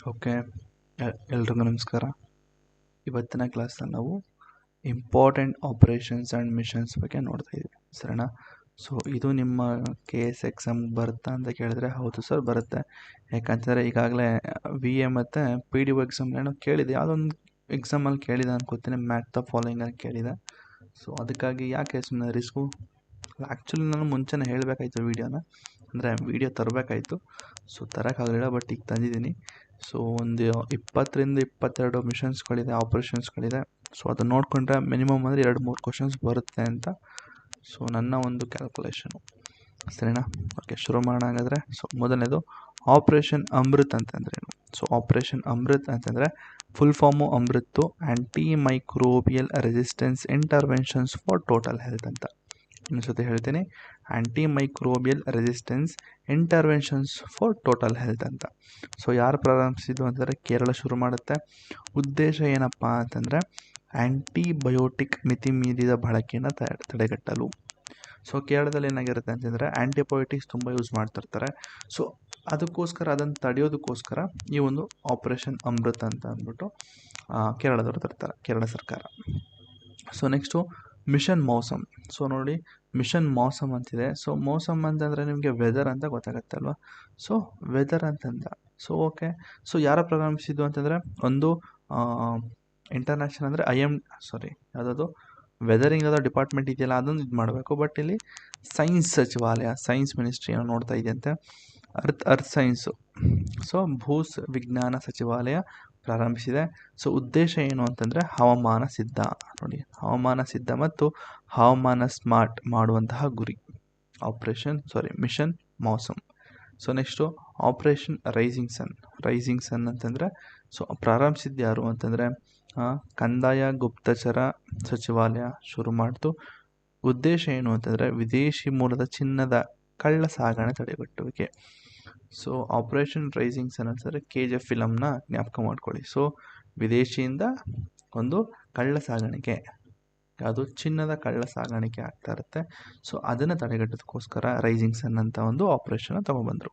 Okay, ಎಲ್ರಿಗೂ ನಮಸ್ಕಾರ. ಇವತ್ತಿನ ಕ್ಲಾಸಲ್ಲಿ ನಾವು ಇಂಪಾರ್ಟೆಂಟ್ ಆಪರೇಷನ್ಸ್ ಆ್ಯಂಡ್ ಮಿಷನ್ಸ್ ಬಗ್ಗೆ ನೋಡ್ತಾ ಇದ್ದೀವಿ, ಸರಿನಾ? ಸೊ ಇದು ನಿಮ್ಮ KS ಎಕ್ಸಾಮ್ ಬರುತ್ತಾ ಅಂತ ಕೇಳಿದ್ರೆ ಹೌದು ಸರ್ ಬರುತ್ತೆ. ಯಾಕಂತಂದರೆ ಈಗಾಗಲೇ VA ಮತ್ತು PDO ಎಕ್ಸಾಮ್ನೇನೋ ಕೇಳಿದೆ, ಯಾವುದೊಂದು ಎಕ್ಸಾಮಲ್ಲಿ ಕೇಳಿದೆ ಅನ್ಕೋತೀನಿ, ಮ್ಯಾಟ್ ದ ಫಾಲೋಯಿಂಗಲ್ಲಿ ಕೇಳಿದೆ. ಸೊ ಅದಕ್ಕಾಗಿ ಯಾಕೆ ಸುಮ್ಮನೆ ರಿಸ್ಕು. ಆ್ಯಕ್ಚುಲಿ ನಾನು ಮುಂಚೆನೇ ಹೇಳಬೇಕಾಯ್ತು ಅಂದರೆ ವೀಡಿಯೋ ತರಬೇಕಾಯ್ತು. ಸೊ ತರೋಕ್ಕಾಗಲಿಲ್ಲ, ಬಟ್ ಈಗ ತಂದಿದ್ದೀನಿ. ಸೊ ಒಂದು 20-22 ಮಿಷನ್ಸ್ಗಳಿದೆ, ಆಪ್ರೇಷನ್ಸ್ಗಳಿದೆ. ಸೊ ಅದನ್ನ ನೋಡಿಕೊಂಡ್ರೆ ಮಿನಿಮಮ್ ಅಂದರೆ 2-3 ಕ್ವಶನ್ಸ್ ಬರುತ್ತೆ ಅಂತ ಸೊ ನನ್ನ ಒಂದು ಕ್ಯಾಲ್ಕುಲೇಷನು, ಸರಿನಾ? ಓಕೆ, ಶುರು ಮಾಡೋಣ ಹಾಗಾದರೆ. ಸೊ ಮೊದಲನೇದು ಆಪ್ರೇಷನ್ ಅಮೃತ್ ಅಂತಂದ್ರೇನು? ಸೊ ಆಪ್ರೇಷನ್ ಅಮೃತ್ ಅಂತಂದರೆ full form Amrit anti microbial resistance interventions for total health ಅಂತ. ಇನ್ನೊಂದ್ಸತಿ ಹೇಳ್ತೀನಿ, anti microbial resistance interventions for total health ಅಂತ. ಸೊ ಯಾರು ಪ್ರಾರಂಭಿಸಿದ್ದು ಅಂತಂದರೆ ಕೇರಳ ಶುರು ಮಾಡುತ್ತೆ. ಉದ್ದೇಶ ಏನಪ್ಪ ಅಂತಂದರೆ ಆ್ಯಂಟಿಬಯೋಟಿಕ್ ಮಿತಿ ಮೀರಿದ ಬಳಕೆಯನ್ನು ತಡೆಗಟ್ಟಲು. ಸೊ ಕೇರಳದಲ್ಲಿ ಏನಾಗಿರುತ್ತೆ ಅಂತಂದರೆ ಆ್ಯಂಟಿಬಯೋಟಿಕ್ಸ್ ತುಂಬ ಯೂಸ್ ಮಾಡ್ತಿರ್ತಾರೆ. ಸೊ ಅದಕ್ಕೋಸ್ಕರ ಅದನ್ನು ತಡೆಯೋದಕ್ಕೋಸ್ಕರ ಈ ಒಂದು ಆಪ್ರೇಷನ್ ಅಮೃತ್ ಅಂತ ಅಂದ್ಬಿಟ್ಟು ಕೇರಳದವರು ತರ್ತಾರೆ, ಕೇರಳ ಸರ್ಕಾರ. So next mission Mausam. So ನೋಡಿ, ಮಿಷನ್ ಮೌಸಮ್ ಅಂತಿದೆ. ಸೊ ಮೌಸಮ್ ಅಂತಂದರೆ ನಿಮಗೆ ವೆದರ್ ಅಂತ ಗೊತ್ತಾಗುತ್ತೆ ಅಲ್ವಾ? ಸೊ ವೆದರ್ ಅಂತಂದ. ಸೊ ಓಕೆ, ಸೊ ಯಾರ ಪ್ರಾರಂಭಿಸಿದ್ದು ಅಂತಂದರೆ ಒಂದು ಇಂಟರ್ನ್ಯಾಷನಲ್ ಅಂದರೆ ಯಾವುದಾದ್ರು ವೆದರಿಂಗ್ ಯಾವುದೋ ಡಿಪಾರ್ಟ್ಮೆಂಟ್ ಇದೆಯಲ್ಲ ಅದೊಂದು ಇದು ಮಾಡಬೇಕು. ಬಟ್ ಇಲ್ಲಿ ಸೈನ್ಸ್ ಸಚಿವಾಲಯ, ಸೈನ್ಸ್ ಮಿನಿಸ್ಟ್ರಿ ಏನೋ ನೋಡ್ತಾ ಇದೆಯಂತೆ, ಅರ್ತ್ ಸೈನ್ಸು. ಸೊ ವಿಜ್ಞಾನ ಸಚಿವಾಲಯ ಪ್ರಾರಂಭಿಸಿದೆ. ಸೊ ಉದ್ದೇಶ ಏನು ಅಂತಂದರೆ ಹವಾಮಾನ ಸಿದ್ಧ, ನೋಡಿ, ಹವಾಮಾನ ಸಿದ್ಧ ಮತ್ತು ಹವಾಮಾನ ಸ್ಮಾರ್ಟ್ ಮಾಡುವಂತಹ ಗುರಿ mission Mausam. So next operation rising sun ಅಂತಂದರೆ ಸೊ ಪ್ರಾರಂಭಿಸಿದ್ದು ಯಾರು ಅಂತಂದರೆ ಕಂದಾಯ ಗುಪ್ತಚರ ಸಚಿವಾಲಯ ಶುರು ಮಾಡ್ತು. ಉದ್ದೇಶ ಏನು ಅಂತಂದರೆ ವಿದೇಶಿ ಮೂಲದ ಚಿನ್ನದ ಕಳ್ಳ ಸಾಗಣೆ ತಡೆಗಟ್ಟುವಿಕೆ. ಸೊ ಆಪ್ರೇಷನ್ ರೈಸಿಂಗ್ ಸನ್ ಅಂತಂದರೆ KGF ಫಿಲಮ್ನ ಜ್ಞಾಪಕ ಮಾಡ್ಕೊಳ್ಳಿ. ಸೊ ವಿದೇಶಿಯಿಂದ ಒಂದು ಕಳ್ಳ ಸಾಗಾಣಿಕೆ, ಅದು ಚಿನ್ನದ ಕಳ್ಳ ಸಾಗಾಣಿಕೆ ಆಗ್ತಾ ಇರುತ್ತೆ. ಸೊ ಅದನ್ನು ತಡೆಗಟ್ಟೋದಕ್ಕೋಸ್ಕರ ರೈಸಿಂಗ್ ಸನ್ ಅಂತ ಒಂದು ಆಪ್ರೇಷನ್ ತೊಗೊಂಡ್ಬಂದರು.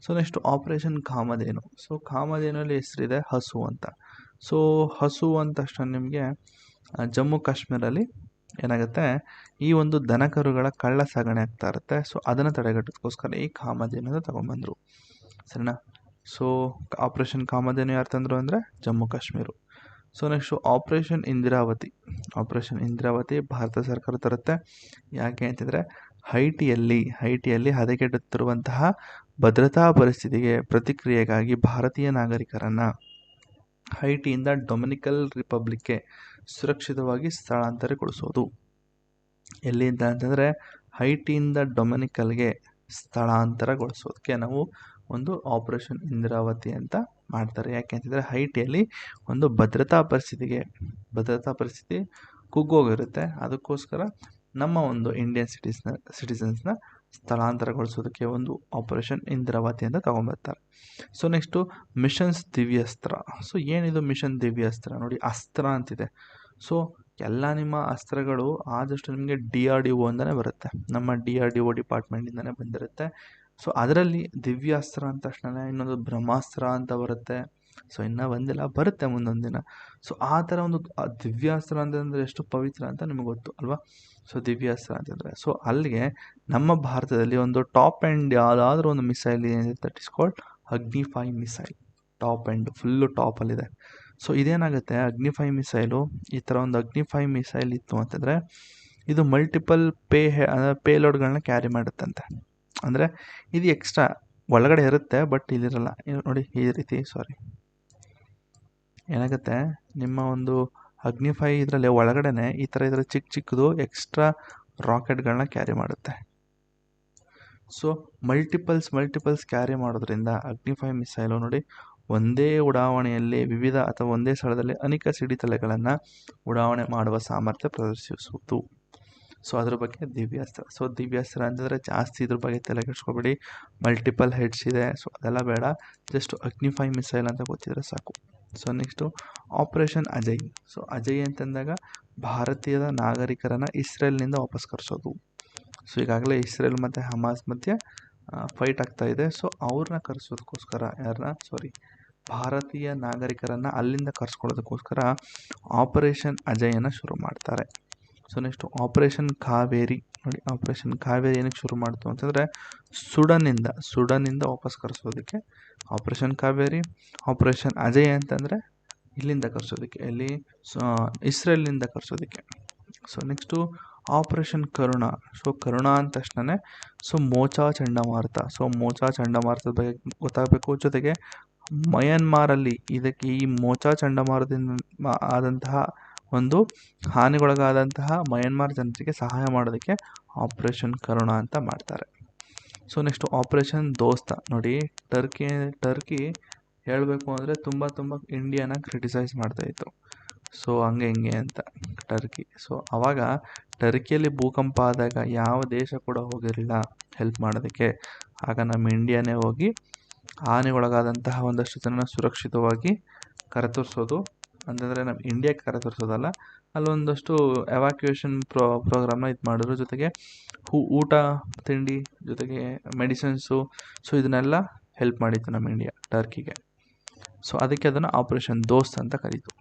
ಸೊ ನೆಕ್ಸ್ಟ್ ಆಪ್ರೇಷನ್ ಕಾಮಧೇನು. ಸೊ ಕಾಮಧೇನಲ್ಲಿ ಹೆಸರಿದೆ ಹಸು ಅಂತ. ಸೊ ಹಸು ಅಂದ ತಕ್ಷಣ ನಿಮಗೆ ಜಮ್ಮು ಕಾಶ್ಮೀರಲ್ಲಿ ಏನಾಗುತ್ತೆ, ಈ ಒಂದು ದನಕರುಗಳ ಕಳ್ಳ ಸಾಗಣೆ ಆಗ್ತಾ ಇರುತ್ತೆ. ಸೊ ಅದನ್ನು ತಡೆಗಟ್ಟೋದಕ್ಕೋಸ್ಕರ ಈ ಕಾಮಧೇನು ತೊಗೊಂಡ್ಬಂದರು, ಸರಿನಾ? ಸೊ ಆಪ್ರೇಷನ್ ಕಾಮಧೇನು ಯಾರು ತಂದರು ಅಂದರೆ Jammu Kashmir. So next operation Indravati Bharat ಸರ್ಕಾರ ತರುತ್ತೆ. ಯಾಕೆ ಅಂತಂದರೆ ಹೈಟಿಯಲ್ಲಿ ಹದಗೆಡುತ್ತಿರುವಂತಹ ಭದ್ರತಾ ಪರಿಸ್ಥಿತಿಗೆ ಪ್ರತಿಕ್ರಿಯೆಗಾಗಿ ಭಾರತೀಯ ನಾಗರಿಕರನ್ನು ಹೈಟಿಯಿಂದ ಡೊಮಿನಿಕನ್ ರಿಪಬ್ಲಿಕ್ಗೆ ಸುರಕ್ಷಿತವಾಗಿ ಸ್ಥಳಾಂತರಗೊಳಿಸೋದು. ಎಲ್ಲಿಂದ ಅಂತಂದರೆ ಹೈಟಿಯಿಂದ ಡೊಮಿನಿಕಲ್ಗೆ ಸ್ಥಳಾಂತರಗೊಳಿಸೋದಕ್ಕೆ ನಾವು ಒಂದು ಆಪ್ರೇಷನ್ ಇಂದಿರಾವತಿ ಅಂತ ಮಾಡ್ತಾರೆ. ಯಾಕೆ ಅಂತಂದರೆ ಹೈಟಿಯಲ್ಲಿ ಒಂದು ಭದ್ರತಾ ಪರಿಸ್ಥಿತಿ ಕುಗ್ಗೋಗಿರುತ್ತೆ. ಅದಕ್ಕೋಸ್ಕರ ನಮ್ಮ ಒಂದು ಇಂಡಿಯನ್ ಸಿಟಿಸನ್ಸ್ನ ಸ್ಥಳಾಂತರಗೊಳಿಸೋದಕ್ಕೆ ಒಂದು ಆಪರೇಷನ್ ಇಂದಿರಾವತಿ ಅಂತ ತೊಗೊಂಬರ್ತಾರೆ. So next missions Divyastra. So ಏನಿದು ಮಿಷನ್ ದಿವ್ಯಾಸ್ತ್ರ? ನೋಡಿ, ಅಸ್ತ್ರ ಅಂತಿದೆ. ಸೊ ಎಲ್ಲ ನಿಮ್ಮ ಅಸ್ತ್ರಗಳು ಆದಷ್ಟು ನಿಮಗೆ DRDO ಅಂತಲೇ ಬರುತ್ತೆ, ನಮ್ಮ DRDO ಡಿಪಾರ್ಟ್ಮೆಂಟಿಂದನೇ ಬಂದಿರುತ್ತೆ. ಸೊ ಅದರಲ್ಲಿ ದಿವ್ಯಾಸ್ತ್ರ ಅಂದ ತಕ್ಷಣ ಇನ್ನೊಂದು ಬ್ರಹ್ಮಾಸ್ತ್ರ ಅಂತ ಬರುತ್ತೆ. ಸೊ ಇನ್ನೂ ಬಂದಿಲ್ಲ, ಬರುತ್ತೆ ಮುಂದೊಂದು ದಿನ. ಸೊ ಆ ಥರ ಒಂದು ದಿವ್ಯಾಸ್ತ್ರ ಅಂತಂದರೆ ಎಷ್ಟು ಪವಿತ್ರ ಅಂತ ನಿಮಗೆ ಗೊತ್ತು ಅಲ್ವಾ? ಸೊ ದಿವ್ಯಾಸ್ತ್ರ ಅಂತಂದರೆ ಸೊ ಅಲ್ಲಿಗೆ ನಮ್ಮ ಭಾರತದಲ್ಲಿ ಒಂದು ಟಾಪ್ ಎಂಡ್ ಯಾವುದಾದ್ರೂ ಒಂದು ಮಿಸೈಲ್ ಏನಿದೆ, that is called Agni five missile. Top end full ಟಾಪಲ್ಲಿದೆ. ಸೊ ಇದೇನಾಗುತ್ತೆ, ಅಗ್ನಿ-5 ಮಿಸೈಲು, ಈ ಥರ ಒಂದು ಅಗ್ನಿ-5 ಮಿಸೈಲ್ ಇತ್ತು ಅಂತಂದರೆ ಇದು ಮಲ್ಟಿಪಲ್ ಪೇಲೋಡ್ಗಳನ್ನ ಕ್ಯಾರಿ ಮಾಡುತ್ತಂತೆ. ಅಂದರೆ ಇದು ಎಕ್ಸ್ಟ್ರಾ ಒಳಗಡೆ ಇರುತ್ತೆ, ಬಟ್ ಇಲ್ಲಿರಲ್ಲ. ನೋಡಿ ಈ ರೀತಿ ಏನಾಗುತ್ತೆ, ನಿಮ್ಮ ಒಂದು ಅಗ್ನಿ-5 ಇದರಲ್ಲಿ ಒಳಗಡೆನೆ ಈ ಥರ ಇದರ ಚಿಕ್ಕದು ಎಕ್ಸ್ಟ್ರಾ ರಾಕೆಟ್ಗಳನ್ನ ಕ್ಯಾರಿ ಮಾಡುತ್ತೆ. ಸೊ ಮಲ್ಟಿಪಲ್ಸ್ ಕ್ಯಾರಿ ಮಾಡೋದ್ರಿಂದ ಅಗ್ನಿ-5 ಮಿಸೈಲು ನೋಡಿ ಒಂದೇ ಉಡಾವಣೆಯಲ್ಲಿ ಒಂದೇ ಸ್ಥಳದಲ್ಲಿ ಅನೇಕ ಸಿಡಿತಲೆಗಳನ್ನು ಉಡಾವಣೆ ಮಾಡುವ ಸಾಮರ್ಥ್ಯ ಪ್ರದರ್ಶಿಸುವುದು. ಸೊ ಅದ್ರ ಬಗ್ಗೆ ದಿವ್ಯಾಸ್ತ್ರ. ಸೊ ದಿವ್ಯಾಸ್ತ್ರ ಅಂತಂದರೆ ಜಾಸ್ತಿ ಇದ್ರ ಬಗ್ಗೆ ತಲೆ ಕೆಡಿಸ್ಕೊಬೇಡಿ, ಮಲ್ಟಿಪಲ್ ಹೆಡ್ಸ್ ಇದೆ. ಸೊ ಅದೆಲ್ಲ ಬೇಡ, ಜಸ್ಟ್ ಅಗ್ನಿ-5 ಮಿಸೈಲ್ ಅಂತ ಗೊತ್ತಿದ್ರೆ ಸಾಕು. So next operation Ajay. So Ajay ಅಂತಂದಾಗ ಭಾರತೀಯ ನಾಗರಿಕರನ್ನು ಇಸ್ರೇಲ್ನಿಂದ ವಾಪಸ್ ಕರೆಸೋದು. ಸೊ ಈಗಾಗಲೇ ಇಸ್ರೇಲ್ ಮತ್ತು ಹಮಾಸ್ ಮಧ್ಯೆ ಫೈಟ್ ಆಗ್ತಾಯಿದೆ. ಸೊ ಅವ್ರನ್ನ ಕರೆಸೋದಕ್ಕೋಸ್ಕರ ಭಾರತೀಯ ನಾಗರಿಕರನ್ನು ಅಲ್ಲಿಂದ ಕರ್ಸ್ಕೊಳ್ಳೋದಕ್ಕೋಸ್ಕರ ಆಪರೇಷನ್ ಅಜಯನ ಶುರು ಮಾಡ್ತಾರೆ. So next operation Kaveri. ನೋಡಿ, ಆಪರೇಷನ್ ಕಾವೇರಿ ಏನಕ್ಕೆ ಶುರು ಮಾಡ್ತು ಅಂತಂದರೆ ಸುಡನ್ನಿಂದ ವಾಪಸ್ ಕರೆಸೋದಕ್ಕೆ ಆಪರೇಷನ್ ಕಾವೇರಿ. ಆಪರೇಷನ್ ಅಜಯ್ ಅಂತಂದರೆ ಇಲ್ಲಿಂದ ಕರೆಸೋದಕ್ಕೆ, ಎಲ್ಲಿ ಇಸ್ರೇಲ್ನಿಂದ ಕರೆಸೋದಕ್ಕೆ. ಸೊ ನೆಕ್ಸ್ಟು ಆಪರೇಷನ್ ಕರುಣ. ಸೊ ಕರುಣ ಅಂದ ತಕ್ಷಣ ಮೋಚಾ ಚಂಡಮಾರುತ. ಸೊ ಮೋಚಾ ಚಂಡಮಾರುತದ ಬಗ್ಗೆ ಗೊತ್ತಾಗಬೇಕು. ಜೊತೆಗೆ ಮಯನ್ಮಾರಲ್ಲಿ ಈ ಮೋಚಾ ಚಂಡಮಾರುತದಿಂದ ಆದಂತಹ ಒಂದು ಹಾನಿಗೊಳಗಾದಂತಹ ಮಯನ್ಮಾರ್ ಜನತೆಗೆ ಸಹಾಯ ಮಾಡೋದಕ್ಕೆ ಆಪರೇಷನ್ ಕರುಣ ಅಂತ ಮಾಡ್ತಾರೆ. ಸೊ ನೆಕ್ಸ್ಟು ಆಪರೇಷನ್ ದೋಸ್ತ. ನೋಡಿ, ಟರ್ಕಿ ಹೇಳಬೇಕು ಅಂದರೆ ತುಂಬ ಇಂಡಿಯಾನ ಕ್ರಿಟಿಸೈಸ್ ಮಾಡ್ತಾಯಿತ್ತು. ಸೊ ಹಂಗೆ ಅಂತ ಟರ್ಕಿ. ಸೊ ಆವಾಗ ಟರ್ಕಿಯಲ್ಲಿ ಭೂಕಂಪ ಆದಾಗ ಯಾವ ದೇಶ ಕೂಡ ಹೋಗಿರಲಿಲ್ಲ ಹೆಲ್ಪ್ ಮಾಡೋದಕ್ಕೆ. ಆಗ ನಮ್ಮ ಇಂಡಿಯಾನೇ ಹೋಗಿ ಹಾನಿಗೊಳಗಾದಂತಹ ಒಂದಷ್ಟು ಜನನ ಸುರಕ್ಷಿತವಾಗಿ ಕರೆತರಿಸೋದು. ಅಂತಂದರೆ ನಮ್ಮ ಇಂಡಿಯಾಕ್ಕೆ ಕರೆತರಿಸೋದಲ್ಲ, ಅಲ್ಲೊಂದಷ್ಟು ಎವಾಕ್ಯುಯೇಷನ್ ಪ್ರೋಗ್ರಾಮ್ನ ಇದು ಮಾಡಿದ್ರು. ಜೊತೆಗೆ ಊಟ ತಿಂಡಿ ಜೊತೆಗೆ ಮೆಡಿಸಿನ್ಸು, ಸೊ ಇದನ್ನೆಲ್ಲ ಹೆಲ್ಪ್ ಮಾಡಿತ್ತು ನಮ್ಮ ಇಂಡಿಯಾ ಟರ್ಕಿಗೆ. ಸೊ ಅದಕ್ಕೆ ಅದನ್ನು ಆಪರೇಷನ್ ದೋಸ್ತ್ ಅಂತ ಕರೀತು.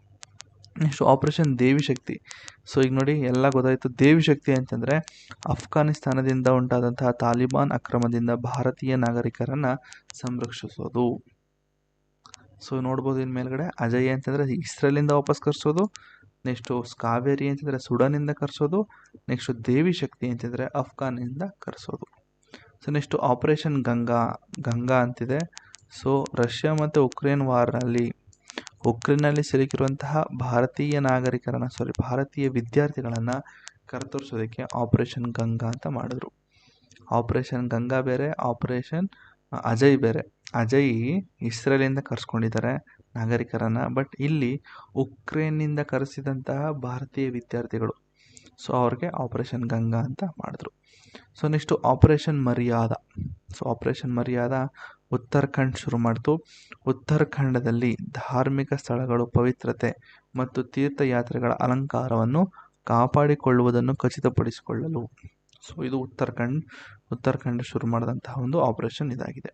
Next operation Devi Shakti. ಸೊ ಈಗ ನೋಡಿ, ಎಲ್ಲ ಗೊತ್ತಾಯಿತು. ದೇವಿಶಕ್ತಿ ಅಂತಂದರೆ ಅಫ್ಘಾನಿಸ್ತಾನದಿಂದ ಉಂಟಾದಂತಹ ತಾಲಿಬಾನ್ ಅಕ್ರಮದಿಂದ ಭಾರತೀಯ ನಾಗರಿಕರನ್ನು ಸಂರಕ್ಷಿಸೋದು. ಸೊ ನೋಡ್ಬೋದು ಇನ್ನು ಮೇಲ್ಗಡೆ, ಅಜಯ್ ಅಂತಂದರೆ ಇಸ್ರೇಲಿಂದ ವಾಪಸ್ ಕರೆಸೋದು. ನೆಕ್ಸ್ಟು ಕಾವೇರಿ ಅಂತಂದರೆ ಸುಡಾನಿಂದ ಕರೆಸೋದು. ನೆಕ್ಸ್ಟು ದೇವಿಶಕ್ತಿ ಅಂತಂದರೆ ಅಫ್ಘಾನಿಂದ ಕರೆಸೋದು. ಸೊ ನೆಕ್ಸ್ಟು ಆಪರೇಷನ್ ಗಂಗಾ ಅಂತಿದೆ. ಸೊ ರಷ್ಯಾ ಮತ್ತು ಉಕ್ರೇನ್ನಲ್ಲಿ ಸಿಲುಕಿರುವಂತಹ ಭಾರತೀಯ ವಿದ್ಯಾರ್ಥಿಗಳನ್ನು ಕರೆತರಿಸೋದಕ್ಕೆ ಆಪರೇಷನ್ ಗಂಗಾ ಅಂತ ಮಾಡಿದ್ರು. ಆಪರೇಷನ್ ಗಂಗಾ ಬೇರೆ, ಆಪರೇಷನ್ ಅಜಯ್ ಬೇರೆ. ಅಜಯ್ ಇಸ್ರೇಲಿಂದ ಕರೆಸ್ಕೊಂಡಿದ್ದಾರೆ ನಾಗರಿಕರನ್ನು, ಬಟ್ ಇಲ್ಲಿ ಉಕ್ರೇನ್ನಿಂದ ಕರೆಸಿದಂತಹ ಭಾರತೀಯ ವಿದ್ಯಾರ್ಥಿಗಳು, ಸೊ ಅವ್ರಿಗೆ ಆಪರೇಷನ್ ಗಂಗಾ ಅಂತ ಮಾಡಿದ್ರು. So next operation Maryada. So operation Maryada Uttarakhand ಶುರು ಮಾಡ್ತು. ಉತ್ತರಾಖಂಡದಲ್ಲಿ ಧಾರ್ಮಿಕ ಸ್ಥಳಗಳು ಪವಿತ್ರತೆ ಮತ್ತು ತೀರ್ಥಯಾತ್ರೆಗಳ ಅಲಂಕಾರವನ್ನು ಕಾಪಾಡಿಕೊಳ್ಳುವುದನ್ನು ಖಚಿತಪಡಿಸಿಕೊಳ್ಳಲು. ಸೊ ಇದು ಉತ್ತರಾಖಂಡ್ ಶುರು ಮಾಡಿದಂತಹ ಒಂದು ಆಪರೇಷನ್ ಇದಾಗಿದೆ.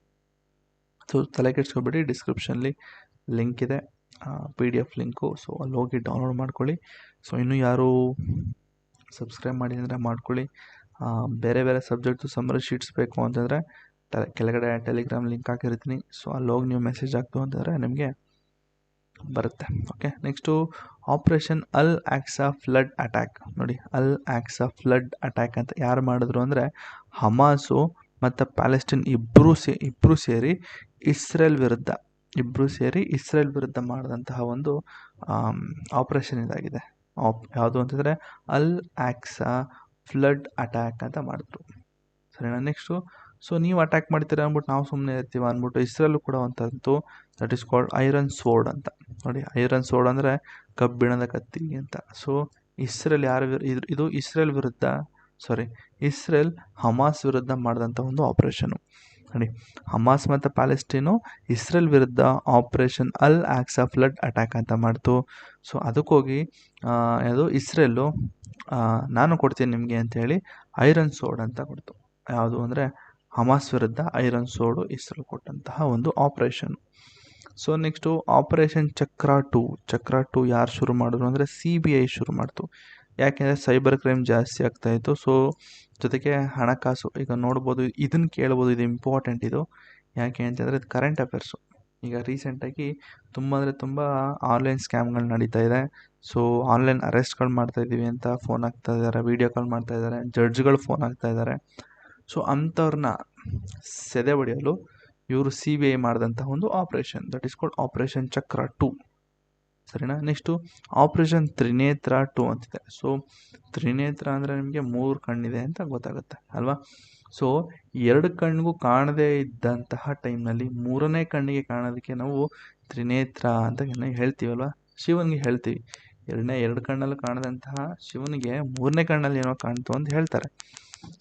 ಸೊ ತಲೆ ಕೆಡಿಸ್ಕೊಬೇಡಿ, ಡಿಸ್ಕ್ರಿಪ್ಷನ್ಲಿ ಲಿಂಕ್ ಇದೆ, PDF ಲಿಂಕು. ಸೊ ಅಲ್ಲಿ ಹೋಗಿ ಡೌನ್ಲೋಡ್ ಮಾಡ್ಕೊಳ್ಳಿ. ಸೊ ಇನ್ನೂ ಯಾರು ಸಬ್ಸ್ಕ್ರೈಬ್ ಮಾಡಿ ಅಂದರೆ ಮಾಡ್ಕೊಳ್ಳಿ. ಬೇರೆ ಸಬ್ಜೆಕ್ಟು ಸಮ್ಮರಿ ಶೀಟ್ಸ್ ಬೇಕು ಅಂತಂದರೆ ಕೆಳಗಡೆ ಟೆಲಿಗ್ರಾಮ್ ಲಿಂಕ್ ಹಾಕಿರ್ತೀನಿ. ಸೊ ಅಲ್ಲಿ ಹೋಗಿ ನೀವು ಮೆಸೇಜ್ ಹಾಕ್ತು ಅಂತಂದರೆ ನಿಮಗೆ ಬರುತ್ತೆ. ಓಕೆ, ನೆಕ್ಸ್ಟು ಆಪರೇಷನ್ ಅಲ್ ಆಕ್ಸಾ ಫ್ಲಡ್ ಅಟ್ಯಾಕ್. ನೋಡಿ, ಅಲ್ ಆಕ್ಸಾ ಫ್ಲಡ್ ಅಟ್ಯಾಕ್ ಅಂತ ಯಾರು ಮಾಡಿದ್ರು ಅಂದರೆ ಹಮಾಸು ಮತ್ತು ಪ್ಯಾಲೆಸ್ಟೈನ್ ಇಬ್ಬರು ಸೇರಿ ಇಸ್ರೇಲ್ ವಿರುದ್ಧ ಮಾಡಿದಂತಹ ಒಂದು ಆಪರೇಷನ್ ಇದಾಗಿದೆ. ಯಾವುದು ಅಂತಂದರೆ ಅಲ್ ಆಕ್ಸಾ ಫ್ಲಡ್ ಅಟ್ಯಾಕ್ ಅಂತ ಮಾಡಿದ್ರು. ಸರಿನಾ? ನೆಕ್ಸ್ಟು, ಸೊ ನೀವು ಅಟ್ಯಾಕ್ ಮಾಡ್ತೀರಾ ಅಂದ್ಬಿಟ್ಟು ನಾವು ಸುಮ್ಮನೆ ಇರ್ತೀವಿ ಅಂದ್ಬಿಟ್ಟು ಇಸ್ರೇಲು ಕೂಡ ಒಂದಂತೂ that is called iron sword ಅಂತ. ನೋಡಿ, ಐರನ್ ಸೋರ್ಡ್ ಅಂದರೆ ಕಬ್ಬಿಣದ ಕತ್ತಿ ಅಂತ. ಸೊ ಇಸ್ರೇಲ್ ಇಸ್ರೇಲ್ ಹಮಾಸ್ ವಿರುದ್ಧ ಮಾಡಿದಂಥ ಒಂದು ಆಪರೇಷನು. ನೋಡಿ, ಹಮಾಸ್ ಮತ್ತು ಪ್ಯಾಲೆಸ್ಟೈನು ಇಸ್ರೇಲ್ ವಿರುದ್ಧ ಆಪರೇಷನ್ ಅಲ್ ಆಕ್ಸಾ ಫ್ಲಡ್ ಅಟ್ಯಾಕ್ ಅಂತ ಮಾಡ್ತು. ಸೊ ಅದಕ್ಕೋಗಿ ಇಸ್ರೇಲು ನಾನು ಕೊಡ್ತೀನಿ ನಿಮಗೆ ಅಂತೇಳಿ ಐರನ್ ಸೋರ್ಡ್ ಅಂತ ಕೊಡ್ತು. ಯಾವುದು ಅಂದರೆ ಹಮಾಸ್ ವಿರುದ್ಧ ಐರನ್ ಸೋರ್ಡು ಇಸ್ರೇಲ್ ಕೊಟ್ಟಂತಹ ಒಂದು ಆಪರೇಷನ್. ಸೊ ನೆಕ್ಸ್ಟು ಆಪರೇಷನ್ ಚಕ್ರ 2 ಯಾರು ಶುರು ಮಾಡಿದ್ರು ಅಂದರೆ CBI ಶುರು ಮಾಡ್ತು. ಯಾಕೆಂದರೆ ಸೈಬರ್ ಕ್ರೈಮ್ ಜಾಸ್ತಿ ಆಗ್ತಾಯಿತ್ತು. ಸೊ ಜೊತೆಗೆ ಹಣಕಾಸು, ಈಗ ನೋಡ್ಬೋದು, ಇದನ್ನು ಕೇಳ್ಬೋದು, ಇದು ಇಂಪಾರ್ಟೆಂಟ್ ಇದು. ಯಾಕೆ ಅಂತಂದರೆ ಇದು ಕರೆಂಟ್ ಅಫೇರ್ಸು. ಈಗ ರೀಸೆಂಟಾಗಿ ತುಂಬ ಆನ್ಲೈನ್ ಸ್ಕ್ಯಾಮ್ಗಳು ನಡೀತಾ ಇದೆ. ಸೊ ಆನ್ಲೈನ್ ಅರೆಸ್ಟ್ಗಳು ಮಾಡ್ತಾಯಿದ್ದೀವಿ ಅಂತ ಫೋನ್ ಹಾಕ್ತಾ ಇದ್ದಾರೆ, ವೀಡಿಯೋ ಕಾಲ್ ಮಾಡ್ತಾ ಇದ್ದಾರೆ, ಜಡ್ಜ್ಗಳು ಫೋನ್ ಹಾಕ್ತಾ ಇದ್ದಾರೆ. ಸೊ ಅಂಥವ್ರನ್ನ ಸೆದೆ ಹೊಡೆಯಲು ಇವರು CBI ಮಾಡಿದಂಥ ಒಂದು operation, that is called operation ಚಕ್ರ 2. ಸರಿನಾ? ನೆಕ್ಸ್ಟು ಆಪರೇಷನ್ ತ್ರಿನೇತ್ರ 2 ಅಂತಿದೆ. ಸೊ ತ್ರಿನೇತ್ರ ಅಂದರೆ ನಿಮಗೆ 3 ಕಣ್ಣಿದೆ ಅಂತ ಗೊತ್ತಾಗುತ್ತೆ ಅಲ್ವಾ? ಸೊ 2 ಕಣ್ಣಿಗೂ ಕಾಣದೇ ಇದ್ದಂತಹ ಟೈಮ್ನಲ್ಲಿ 3ನೇ ಕಣ್ಣಿಗೆ ಕಾಣೋದಕ್ಕೆ ನಾವು ತ್ರಿನೇತ್ರ ಅಂತ ಹೇಳ್ತೀವಲ್ವ. ಶಿವನಿಗೆ ಹೇಳ್ತೀವಿ, 2 ಕಣ್ಣಲ್ಲೂ ಕಾಣದಂತಹ ಶಿವನಿಗೆ 3ನೇ ಕಣ್ಣಲ್ಲಿ ಏನೋ ಕಾಣ್ತು ಅಂತ ಹೇಳ್ತಾರೆ.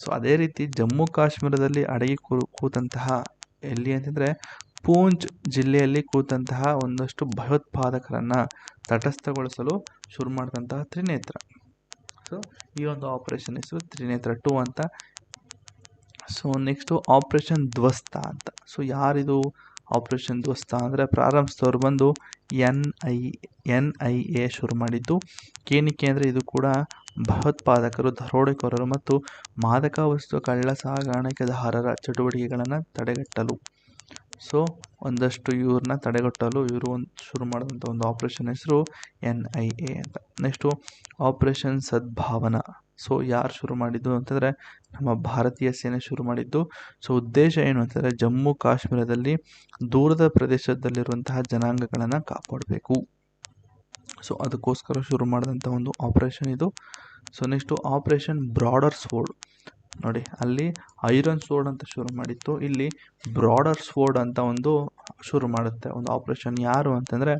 ಸೊ ಅದೇ ರೀತಿ ಜಮ್ಮು ಕಾಶ್ಮೀರದಲ್ಲಿ ಅಡಗಿ ಕೂತಂತಹ, ಎಲ್ಲಿ ಅಂತಂದರೆ ಪೂಂಚ್ ಜಿಲ್ಲೆಯಲ್ಲಿ ಕೂತಂತಹ ಒಂದಷ್ಟು ಭಯೋತ್ಪಾದಕರನ್ನು ತಟಸ್ಥಗೊಳಿಸಲು ಶುರು ಮಾಡಿದಂತಹ ತ್ರಿನೇತ್ರ. ಸೊ ಈ ಒಂದು ಆಪರೇಷನ್ ಹೆಸರು ತ್ರಿನೇತ್ರ 2 ಅಂತ. ಸೊ ನೆಕ್ಸ್ಟು ಆಪರೇಷನ್ ಧ್ವಸ್ತ ಅಂತ. ಸೊ ಯಾರಿದು ಆಪರೇಷನ್ ದೋಸ್ತ ಅಂದರೆ ಪ್ರಾರಂಭಿಸಿದವರು ಬಂದು NIA ಶುರು ಮಾಡಿದ್ದು. ಏನಕ್ಕೆ ಅಂದರೆ ಇದು ಕೂಡ ಭಯೋತ್ಪಾದಕರು, ದರೋಡೆಕೋರರು ಮತ್ತು ಮಾದಕ ವಸ್ತು ಕಳ್ಳ ಸಾಗಾಣಿಕೆದಾರರ ಚಟುವಟಿಕೆಗಳನ್ನು ತಡೆಗಟ್ಟಲು. ಸೊ ಒಂದಷ್ಟು ಇವ್ರನ್ನ ತಡೆಗಟ್ಟಲು ಇವರು ಶುರು ಮಾಡಿದಂಥ ಒಂದು ಆಪರೇಷನ್ ಹೆಸರು NIA ಅಂತ. ನೆಕ್ಸ್ಟು ಆಪರೇಷನ್ ಸದ್ಭಾವನಾ. ಸೊ ಯಾರು ಶುರು ಮಾಡಿದ್ದು ಅಂತಂದರೆ ನಮ್ಮ ಭಾರತೀಯ ಸೇನೆ ಶುರು ಮಾಡಿದ್ದು. ಸೊ ಉದ್ದೇಶ ಏನು ಅಂತಂದರೆ ಜಮ್ಮು ಕಾಶ್ಮೀರದಲ್ಲಿ ದೂರದ ಪ್ರದೇಶದಲ್ಲಿರುವಂತಹ ಜನಾಂಗಗಳನ್ನು ಕಾಪಾಡಬೇಕು. ಸೊ ಅದಕ್ಕೋಸ್ಕರ ಶುರು ಮಾಡಿದಂಥ ಒಂದು ಆಪರೇಷನ್ ಇದು. So next operation broader sword. ನೋಡಿ, ಅಲ್ಲಿ ಐರನ್ ಸ್ವೋರ್ಡ್ ಅಂತ ಶುರು ಮಾಡಿತ್ತು, ಇಲ್ಲಿ ಬ್ರಾಡರ್ ಸ್ವೋರ್ಡ್ ಅಂತ ಒಂದು ಶುರು ಮಾಡುತ್ತೆ ಒಂದು ಆಪರೇಷನ್. ಯಾರು ಅಂತಂದರೆ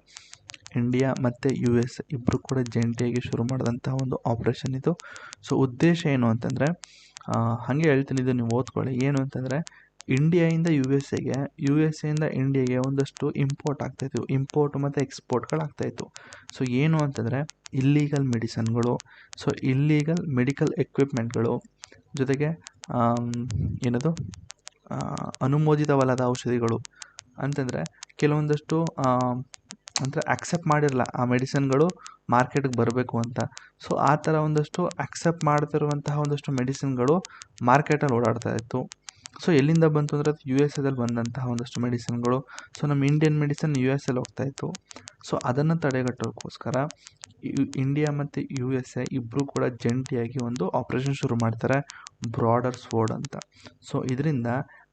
ಇಂಡಿಯಾ ಮತ್ತು US ಇಬ್ಬರು ಕೂಡ ಜಂಟಿಯಾಗಿ ಶುರು ಮಾಡಿದಂಥ ಒಂದು ಆಪರೇಷನ್ ಇದು. ಸೊ ಉದ್ದೇಶ ಏನು ಅಂತಂದರೆ ಹಾಗೆ ಹೇಳ್ತೀನಿ, ಇದು ನೀವು ಓದ್ಕೊಳ್ಳಿ. ಏನು ಅಂತಂದರೆ ಇಂಡಿಯಾಯಿಂದ USA-ಗೆ, USA-ಇಂದ ಇಂಡಿಯಾಗೆ ಒಂದಷ್ಟು ಇಂಪೋರ್ಟ್ ಮತ್ತು ಎಕ್ಸ್ಪೋರ್ಟ್ಗಳಾಗ್ತಾಯಿತ್ತು. ಸೊ ಏನು ಅಂತಂದರೆ ಇಲ್ಲೀಗಲ್ ಮೆಡಿಸನ್ಗಳು, ಸೊ ಇಲ್ಲೀಗಲ್ ಮೆಡಿಕಲ್ ಎಕ್ವಿಪ್ಮೆಂಟ್ಗಳು, ಜೊತೆಗೆ ಏನದು ಅನುಮೋದಿತವಲ್ಲದ ಔಷಧಿಗಳು ಅಂತಂದರೆ ಕೆಲವೊಂದಷ್ಟು ಅಂದರೆ ಅಕ್ಸೆಪ್ಟ್ ಮಾಡಿರಲ್ಲ ಆ ಮೆಡಿಸಿನ್ಗಳು ಮಾರ್ಕೆಟ್ಗೆ ಬರಬೇಕು ಅಂತ. ಸೊ ಆ ಥರ ಒಂದಷ್ಟು ಅಕ್ಸೆಪ್ಟ್ ಮಾಡ್ತಿರುವಂತಹ ಒಂದಷ್ಟು ಮೆಡಿಸಿನ್ಗಳು ಮಾರ್ಕೆಟಲ್ಲಿ ಓಡಾಡ್ತಾ ಇತ್ತು. ಸೊ ಎಲ್ಲಿಂದ ಬಂತು ಅಂದರೆ ಅದು USA-ದಲ್ಲಿ ಬಂದಂತಹ ಒಂದಷ್ಟು ಮೆಡಿಸಿನ್ಗಳು. ಸೊ ನಮ್ಮ ಇಂಡಿಯನ್ ಮೆಡಿಸಿನ್ US-ಅಲ್ಲಿ ಹೋಗ್ತಾಯಿತ್ತು. ಸೊ ಅದನ್ನು ತಡೆಗಟ್ಟೋಕ್ಕೋಸ್ಕರ ಇಂಡಿಯಾ ಮತ್ತು USA ಇಬ್ಬರು ಕೂಡ ಜಂಟಿಯಾಗಿ ಒಂದು ಆಪರೇಷನ್ ಶುರು ಮಾಡ್ತಾರೆ, ಬ್ರಾಡರ್ ಸ್ವೋರ್ಡ್ ಅಂತ. ಸೊ ಇದರಿಂದ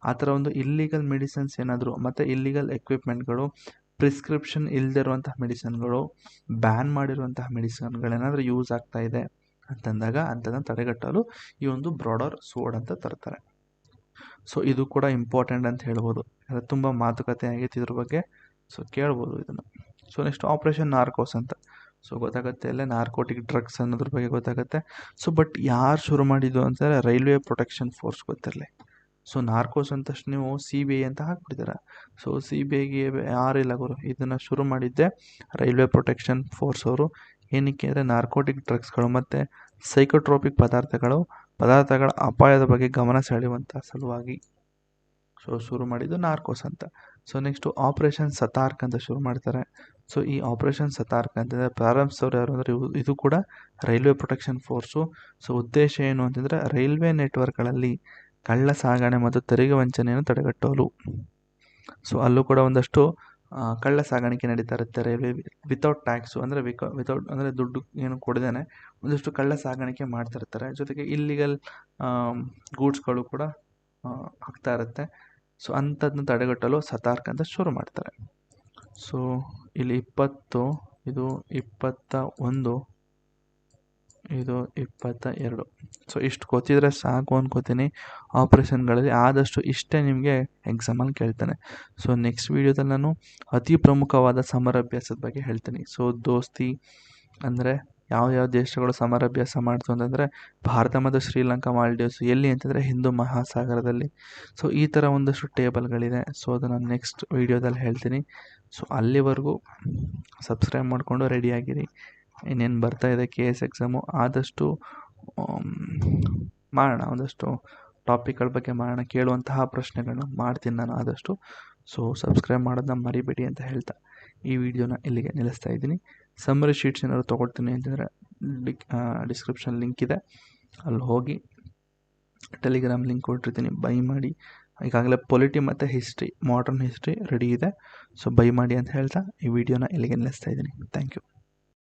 ಆ ಥರ ಒಂದು ಇಲ್ಲೀಗಲ್ ಮೆಡಿಸಿನ್ಸ್ ಏನಾದರೂ ಮತ್ತು ಇಲ್ಲೀಗಲ್ ಎಕ್ವಿಪ್ಮೆಂಟ್ಗಳು, ಪ್ರಿಸ್ಕ್ರಿಪ್ಷನ್ ಇಲ್ಲದಿರುವಂತಹ ಮೆಡಿಸಿನ್ಗಳು, ಬ್ಯಾನ್ ಮಾಡಿರುವಂತಹ ಮೆಡಿಸಿನ್ಗಳೇನಾದರೂ ಯೂಸ್ ಆಗ್ತಾ ಇದೆ ಅಂತಂದಾಗ ಅಂಥದ್ದನ್ನು ತಡೆಗಟ್ಟಲು ಈ ಒಂದು ಬ್ರಾಡರ್ ಸ್ವೋರ್ಡ್ ಅಂತ ತರ್ತಾರೆ. ಸೊ ಇದು ಕೂಡ ಇಂಪಾರ್ಟೆಂಟ್ ಅಂತ ಹೇಳ್ಬೋದು, ತುಂಬ ಮಾತುಕತೆ ಆಗೈತೆ ಇದ್ರ ಬಗ್ಗೆ. ಸೊ ಕೇಳ್ಬೋದು ಇದನ್ನು. ಸೊ ನೆಕ್ಸ್ಟ್ ಆಪರೇಷನ್ ನಾರ್ಕೋಸ್ ಅಂತ. ಸೊ ಗೊತ್ತಾಗುತ್ತೆ ಅಲ್ಲೇ ನಾರ್ಕೋಟಿಕ್ ಡ್ರಗ್ಸ್ ಅನ್ನೋದ್ರ ಬಗ್ಗೆ ಗೊತ್ತಾಗುತ್ತೆ. ಸೊ ಬಟ್ ಯಾರು ಶುರು ಮಾಡಿದ್ದು ಅಂತಂದರೆ ರೈಲ್ವೆ ಪ್ರೊಟೆಕ್ಷನ್ ಫೋರ್ಸ್ ಗೊತ್ತಿರಲಿ. ಸೊ ನಾರ್ಕೋಸ್ ಅಂತ ತಕ್ಷಣ ನೀವು CBI ಅಂತ ಹಾಕ್ಬಿಡ್ತೀರ. ಸೊ CBIಗೆ ಯಾರಿಲ್ಲ ಗುರು, ಇದನ್ನು ಶುರು ಮಾಡಿದ್ದೆ ರೈಲ್ವೆ ಪ್ರೊಟೆಕ್ಷನ್ ಫೋರ್ಸ್ ಅವರು. ಏನಕ್ಕೆ ಅಂದರೆ ನಾರ್ಕೋಟಿಕ್ ಡ್ರಗ್ಸ್ಗಳು ಮತ್ತು ಸೈಕೋಟ್ರೋಪಿಕ್ ಪದಾರ್ಥಗಳ ಅಪಾಯದ ಬಗ್ಗೆ ಗಮನ ಸೆಳೆಯುವಂಥ ಸಲುವಾಗಿ ಸೊ ಶುರು ಮಾಡಿದ್ದು ನಾರ್ಕೋಸ್ ಅಂತ. ಸೊ ನೆಕ್ಸ್ಟು ಆಪರೇಷನ್ ಸತಾರ್ಕ್ ಅಂತ ಶುರು ಮಾಡ್ತಾರೆ. ಸೊ ಈ ಆಪರೇಷನ್ ಸತಾರ್ಕ್ ಅಂತಂದರೆ ಪ್ರಾರಂಭಿಸೋರು ಯಾರು ಅಂದರೆ ಇದು ಕೂಡ ರೈಲ್ವೆ ಪ್ರೊಟೆಕ್ಷನ್ ಫೋರ್ಸು. ಸೊ ಉದ್ದೇಶ ಏನು ಅಂತಂದರೆ ರೈಲ್ವೆ ನೆಟ್ವರ್ಕ್ಗಳಲ್ಲಿ ಕಳ್ಳ ಸಾಗಣೆ ಮತ್ತು ತೆರಿಗೆ ವಂಚನೆಯನ್ನು ತಡೆಗಟ್ಟಲು. ಸೊ ಅಲ್ಲೂ ಕೂಡ ಒಂದಷ್ಟು ಕಳ್ಳ ಸಾಗಾಣಿಕೆ ನಡೀತಾ ಇರುತ್ತೆ ರೈಲ್ವೆ ವಿತೌಟ್ ಟ್ಯಾಕ್ಸು, ಅಂದರೆ ವಿತೌಟ್ ಅಂದರೆ ದುಡ್ಡು ಏನು ಕೊಡದೇನೆ ಒಂದಷ್ಟು ಕಳ್ಳ ಸಾಗಾಣಿಕೆ ಮಾಡ್ತಿರ್ತಾರೆ. ಜೊತೆಗೆ ಇಲ್ಲಿಗಲ್ ಗೂಡ್ಸ್ಗಳು ಕೂಡ ಆಗ್ತಾ ಇರುತ್ತೆ. ಸೊ ಅಂಥದ್ದನ್ನ ತಡೆಗಟ್ಟಲು ಸತಾರ್ಕ್ ಅಂತ ಶುರು ಮಾಡ್ತಾರೆ. ಸೊ ಇಲ್ಲಿ 20, ಇದು 21, ಇದು 22. ಸೊ ಇಷ್ಟು ಗೊತ್ತಿದ್ರೆ ಸಾಕು ಅನ್ಕೋತೀನಿ ಆಪ್ರೇಷನ್ಗಳಲ್ಲಿ. ಆದಷ್ಟು ಇಷ್ಟೇ ನಿಮಗೆ ಎಕ್ಸಾಮಲ್ಲಿ ಕೇಳ್ತಾನೆ. ಸೊ ನೆಕ್ಸ್ಟ್ ವೀಡಿಯೋದಲ್ಲಿ ನಾನು ಅತಿ ಪ್ರಮುಖವಾದ ಸಮರಾಭ್ಯಾಸದ ಬಗ್ಗೆ ಹೇಳ್ತೀನಿ. ಸೊ ದೋಸ್ತಿ ಅಂದರೆ ಯಾವ ದೇಶಗಳು ಸಮರಾಭ್ಯಾಸ ಮಾಡ್ತು ಅಂತಂದರೆ ಭಾರತ ಮತ್ತು ಶ್ರೀಲಂಕಾ, ಮಾಲ್ಡೀವ್ಸ್. ಎಲ್ಲಿ ಅಂತಂದರೆ ಹಿಂದೂ ಮಹಾಸಾಗರದಲ್ಲಿ. ಸೊ ಈ ಥರ ಒಂದಷ್ಟು ಟೇಬಲ್ಗಳಿದೆ. ಸೊ ಅದನ್ನು ನೆಕ್ಸ್ಟ್ ವೀಡಿಯೋದಲ್ಲಿ ಹೇಳ್ತೀನಿ. ಸೊ ಅಲ್ಲಿವರೆಗೂ ಸಬ್ಸ್ಕ್ರೈಬ್ ಮಾಡಿಕೊಂಡು ರೆಡಿಯಾಗಿರಿ. ಇನ್ನೇನು ಬರ್ತಾಯಿದೆ KS ಎಕ್ಸಾಮು. ಆದಷ್ಟು ಮಾಡೋಣ, ಒಂದಷ್ಟು ಟಾಪಿಕ್ಗಳ ಬಗ್ಗೆ ಮಾಡೋಣ, ಕೇಳುವಂತಹ ಪ್ರಶ್ನೆಗಳನ್ನ ಮಾಡ್ತೀನಿ ನಾನು ಆದಷ್ಟು. ಸೊ ಸಬ್ಸ್ಕ್ರೈಬ್ ಮಾಡೋದನ್ನ ಮರಿಬೇಡಿ ಅಂತ ಹೇಳ್ತಾ ಈ ವಿಡಿಯೋನ ಇಲ್ಲಿಗೆ ನಿಲ್ಲಿಸ್ತಾ ಇದ್ದೀನಿ. ಸಮ್ಮರಿ ಶೀಟ್ಸ್ ಏನಾದ್ರು ತೊಗೊಳ್ತೀನಿ ಅಂತಂದರೆ ಡಿಸ್ಕ್ರಿಪ್ಷನ್ ಲಿಂಕ್ ಇದೆ, ಅಲ್ಲಿ ಹೋಗಿ ಟೆಲಿಗ್ರಾಮ್ ಲಿಂಕ್ ಕೊಟ್ಟಿರ್ತೀನಿ, ಬೈ ಮಾಡಿ. ಈಗಾಗಲೇ ಪೊಲಿಟಿ ಮತ್ತು ಹಿಸ್ಟ್ರಿ, ಮಾಡರ್ನ್ ಹಿಸ್ಟ್ರಿ ರೆಡಿ ಇದೆ. ಸೊ ಬೈ ಮಾಡಿ ಅಂತ ಹೇಳ್ತಾ ಈ ವಿಡಿಯೋನ ಇಲ್ಲಿಗೆ ನಿಲ್ಲಿಸ್ತಾ ಇದ್ದೀನಿ. Thank you.